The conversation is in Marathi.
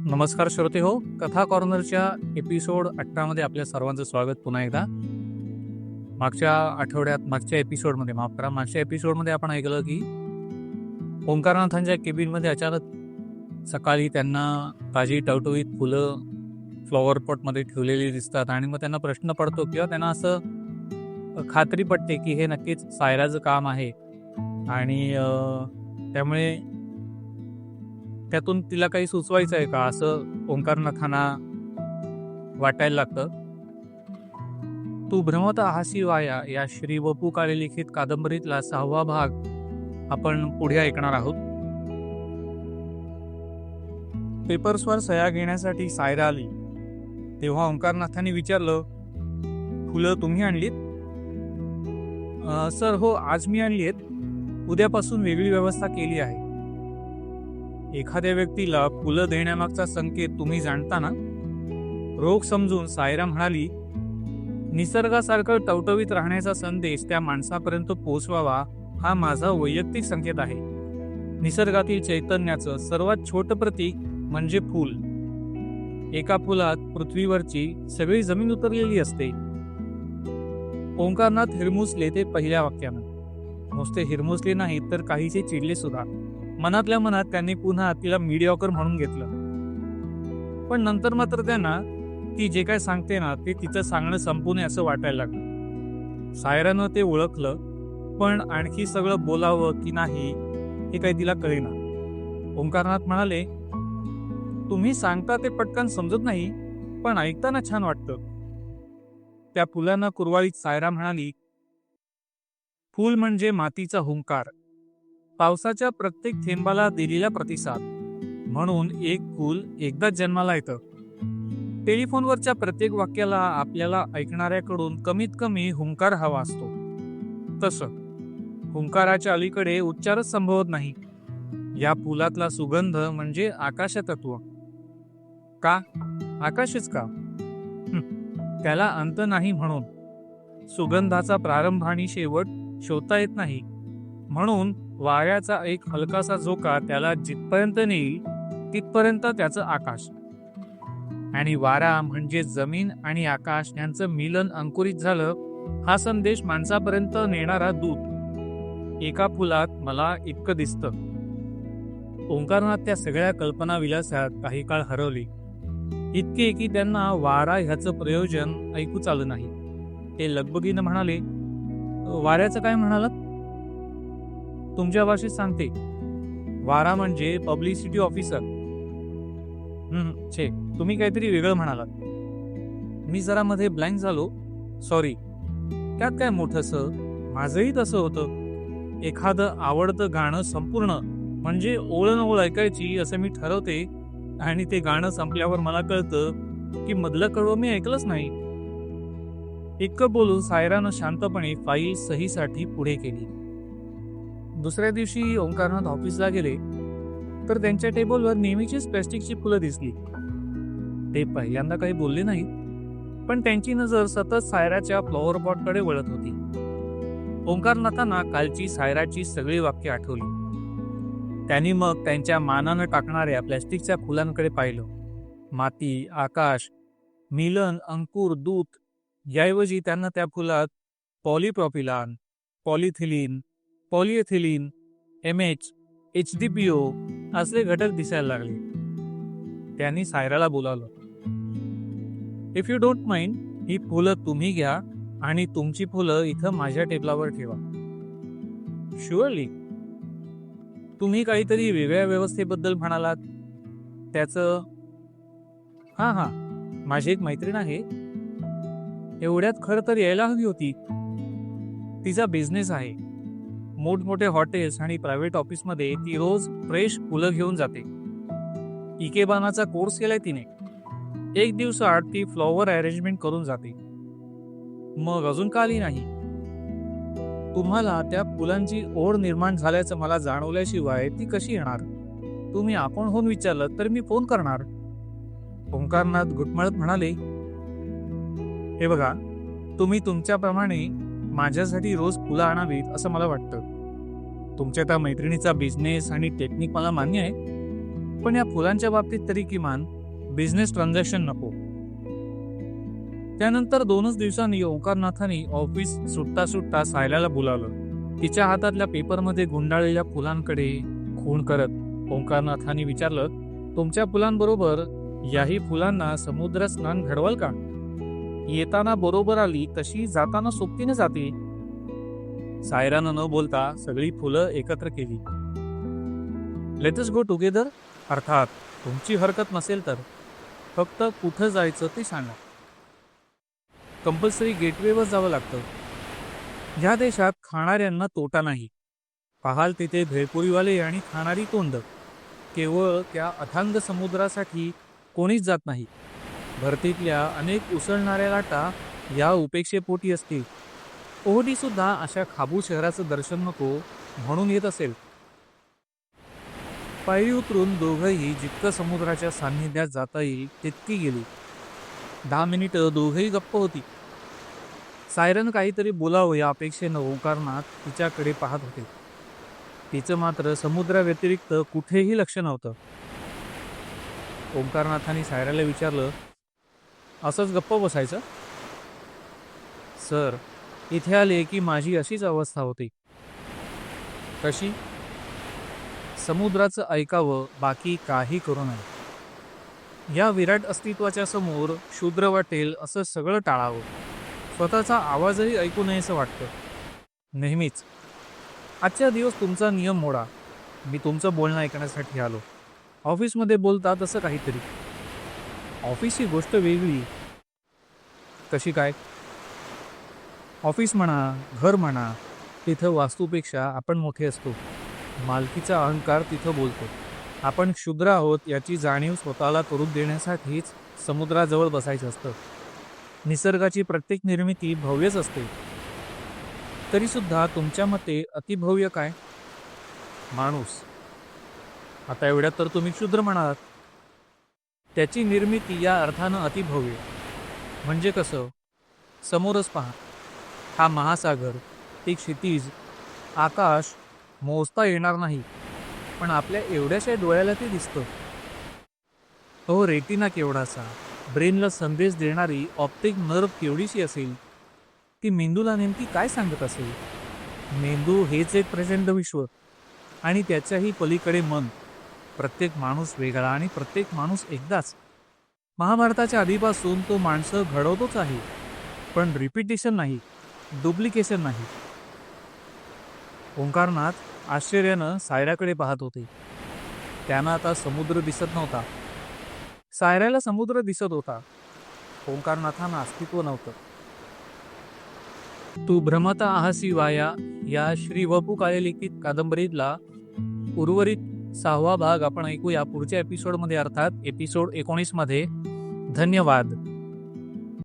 नमस्कार श्रोते हो, कथा कॉर्नरच्या एपिसोड 18 मध्ये आपल्या सर्वांचं स्वागत पुन्हा एकदा. मागच्या एपिसोडमध्ये आपण ऐकलं की ओंकारनाथांच्या केबिनमध्ये अचानक सकाळी त्यांना ताजी टवटवीत फुलं फ्लॉवर पॉटमध्ये ठेवलेली दिसतात आणि मग त्यांना प्रश्न पडतो किंवा त्यांना असं खात्री पडते की हे नक्कीच सायराचं काम आहे आणि त्यामुळे त्यातून तिला काही सुचवायचं आहे का असं ओंकारनाथांना वाटायला लागतं. तू भ्रमत आहासी वाया या श्री वपू काळे लिखित कादंबरीतला 6वा भाग आपण पुढे ऐकणार आहोत. पेपर्सवर सह्या घेण्यासाठी सायरा आली तेव्हा ओंकारनाथांनी विचारलं, फुलं तुम्ही आणलीत? सर हो, आज मी आणली आहेत. उद्यापासून वेगळी व्यवस्था केली आहे. एखाद्या व्यक्तीला फुलं देण्यामागचा संकेत तुम्ही जाणता ना? रोग समजून सायरा म्हणाली, निसर्गासारखं टवटवीत राहण्याचा संदेश त्या माणसापर्यंत पोहोचवावा हा माझा वैयक्तिक संकेत आहे. निसर्गातील चैतन्याचं सर्वात छोटं प्रतीक म्हणजे फूल. एका फुलात पृथ्वीवरची सगळी जमीन उतरलेली असते. ओंकारनाथ हिरमुसले ते पहिल्या वाक्यानं. नुसते हिरमुसले नाहीत तर काहीसे चिडले सुद्धा. मनातल्या मनात त्यांनी पुन्हा तिला मीडिऑकर म्हणून घेतलं. पण नंतर मात्र त्यांना ती जे काय सांगते ना ते तिचं सांगणं संपू नये असं वाटायला लागलं. सायरानं ते ओळखलं, पण आणखी सगळं बोलावं की नाही हे काही तिला कळेना. ओंकारनाथ म्हणाले, तुम्ही सांगता ते पटकन समजत नाही, पण ऐकताना छान वाटतं. त्या फुलांना कुरवाळीत सायरा म्हणाली, फूल म्हणजे मातीचा हुंकार, पावसाच्या प्रत्येक थेंबाला दिलेला प्रतिसाद. म्हणून एक फूल एकदाच जन्माला येतं. टेलिफोनवरच्या प्रत्येक वाक्याला आपल्याला ऐकणाऱ्याकडून कमीत कमी हुंकार हवा असतो. तसं हुंकाराच्या अलीकडे उच्चारच संभवत नाही. या फुलातला सुगंध म्हणजे आकाशतत्व. का? आकाशच का? त्याला अंत नाही म्हणून. सुगंधाचा प्रारंभ आणि शेवट शोधता येत नाही म्हणून वाऱ्याचा एक हलकासा झोका त्याला जिथपर्यंत नेईल तिथपर्यंत त्याचं आकाश. आणि वारा म्हणजे जमीन आणि आकाश यांचं मिलन अंकुरित झालं हा संदेश माणसापर्यंत नेणारा दूत. एका फुलात मला इतकं दिसतं. ओंकारनाथ त्या सगळ्या कल्पना विलासात काही काळ हरवली. इतके की त्यांना वारा ह्याचं प्रयोजन ऐकूच आलं नाही. ते लगबगीनं म्हणाले, वाऱ्याचं काय म्हणालात? तुमच्या भाषेत सांगते. वारा म्हणजे पब्लिसिटी ऑफिसर. छे, तुम्ही काहीतरी वेगळं म्हणालात. मी जरा मध्ये ब्लँक झालो. सॉरी. त्यात काय मोठंसं, माझंही तसं होतं. एखादं आवडतं गाणं संपूर्ण म्हणजे ओळण ऐकायची असं मी ठरवते आणि ते गाणं संपल्यावर मला कळतं की मधलं कडवं मी ऐकलंच नाही. इतकं बोलून सायरानं शांतपणे फाईल सहीसाठी पुढे केली. दुसऱ्या दिवशी ओंकारनाथ ऑफिसला गेले तर त्यांच्या टेबलवर नेहमीचीच प्लॅस्टिकची फुलं दिसली. ते पहिल्यांदा काही बोलले नाहीत, पण त्यांची नजर सतत सायराच्या फ्लॉवर पॉटकडे वळत होती. ओंकारनाथांना कालची सायराची सगळी वाक्य आठवली. त्यांनी मग त्यांच्या मानानं टाकणाऱ्या प्लॅस्टिकच्या फुलांकडे पाहिलं. माती, आकाश, मिलन, अंकुर, दूत याऐवजी त्यांना त्या फुलात पॉलीप्रॉपिलान, पॉलिथिलीन, पॉलिएथिलीन, MH, HDPO असले घटक दिसायला लागले. त्यांनी सायराला बोलावलं, इफ यू डोंट माइंड, ही फुलं तुम्ही घ्या आणि तुमची फुलं इथं माझ्या टेबलावर ठेवा. शुअरली. तुम्ही काहीतरी वेगळ्या व्यवस्थेबद्दल म्हणालात. त्याचं हां, माझी एक मैत्रीण आहे. एवढ्यात खरं तर यायला हवी होती. तिचा बिझनेस आहे. मोठमोठे हॉटेल्स आणि प्रायव्हेट ऑफिसमध्ये ती रोज फ्रेश फुलं घेऊन जाते. इकेबानाचा कोर्स केलाय तिने. एक दिवसाआड ती फ्लॉवर अरेंजमेंट करून जाते. मग अजून का आली नाही? तुम्हाला त्या फुलांची ओढ निर्माण झाल्याचं मला जाणवल्याशिवाय ती कशी येणार? तुम्ही आपण होऊन विचारलं तर मी फोन करणार. ओंकारनाथ घुटमळत म्हणाले, हे बघा, तुम्ही तुमच्याप्रमाणे माझ्यासाठी रोज फुलं आणावीत असं मला वाटतं. तुमच्या त्या मैत्रिणीचा बिझनेस आणि टेक्निक मला मान्य आहे, पण या फुलांच्या बाबतीत तरी किमान बिझनेस ट्रान्झॅक्शन नको. त्यानंतर 2च दिवसांनी ओंकारनाथांनी ऑफिस सुटता सुटता सायराला बोलावलं. तिच्या हातातल्या पेपरमध्ये गुंडाळलेल्या फुलांकडे खूण करत ओंकारनाथांनी विचारलं, तुमच्या फुलांबरोबर याही फुलांना समुद्र स्नान घडवाल का? येताना बरोबर आली तशी जाताना सोबतीने जाते. सायरानं न बोलता सगळी फुलं एकत्र केली. लेट्स गो टुगेदर, अर्थात तुमची हरकत नसेल तर. फक्त कुठं जायचं ते सांगा. कंपल्सरी गेटवेवर जावं लागतं. ह्या देशात खाणाऱ्यांना तोटा नाही. पाहाल तिथे भेळपुरीवाले आणि खाणारी तोंड. केवळ त्या अथांग समुद्रासाठी कोणीच जात नाही. भरतीतल्या अनेक उसळणाऱ्या लाटा या उपेक्षेपोटी असतील. ओहोटी सुद्धा अशा खाबू शहराचं दर्शन नको म्हणून येत असेल. पायरी उतरून दोघंही जितकं समुद्राच्या सान्निध्यात जाता येईल तितकी गेली. 10 मिनिटं दोघंही गप्प होती. सायरन काहीतरी बोलावं या अपेक्षेनं ओंकारनाथ तिच्याकडे पाहत होते. तिचं मात्र समुद्राव्यतिरिक्त कुठेही लक्ष नव्हतं. ओंकारनाथांनी सायराला विचारलं, असंच गप्प बसायचं? सर, इथे आले की माझी अशीच अवस्था होती. कशी? समुद्राचं ऐकावं, बाकी काही करू नये. या विराट अस्तित्वाच्या समोर शूद्र वाटेल असं सगळं टाळावं. स्वतःचा आवाजही ऐकू नयेसं वाटतं. नेहमीच. आजच्या दिवस तुमचा नियम मोडा. मी तुमचं बोलणं ऐकण्यासाठी आलो. ऑफिसमध्ये बोलता तसं काहीतरी. ऑफिसची गोष्ट वेगळी. कशी काय? ऑफिस म्हणा, घर म्हणा, तिथं वास्तूपेक्षा आपण मोठे असतो. मालकीचा अहंकार तिथं बोलतो. आपण क्षुद्र आहोत याची जाणीव स्वतःला करून देण्यासाठीच समुद्राजवळ बसायचं असतं. निसर्गाची प्रत्येक निर्मिती भव्यच असते. तरीसुद्धा तुमच्या मते अतिभव्य काय? माणूस. आता एवढ्यात तर तुम्ही क्षुद्र म्हणालात. त्याची निर्मिती या अर्थानं अतिभव्य. म्हणजे कसं? समोरच पहा. हा महासागर, ते क्षितिज, आकाश मोजता येणार नाही, पण आपल्या एवढ्याशा डोळ्याला ते दिसतं. हो, रेटिना केवढासा, ब्रेनला संदेश देणारी ऑप्टिक नर्व केवढीशी असेल, ती मेंदूला नेमकी काय सांगत असेल? मेंदू हेच एक प्रचंड विश्व आणि त्याच्याही पलीकडे मन. प्रत्येक माणूस वेगळा आणि प्रत्येक माणूस एकदाच. महाभारताच्या आधीपासून तो माणसं घडवतोच आहे, पण रिपिटेशन नाही, डुप्लिकेशन नाही. ओंकारनाथ आश्चर्यानं सायराकडे पाहत होते. त्यांना आता समुद्र दिसत नव्हता. सायराला समुद्र दिसत होता. ओंकारनाथांना अस्तित्व नव्हतं. तू भ्रमता आहासी वाया या श्री वपू काळे लिखित कादंबरीतला उर्वरित 6वा भाग आपण ऐकूया पुढच्या एपिसोडमध्ये, अर्थात एपिसोड 19 मध्ये. धन्यवाद.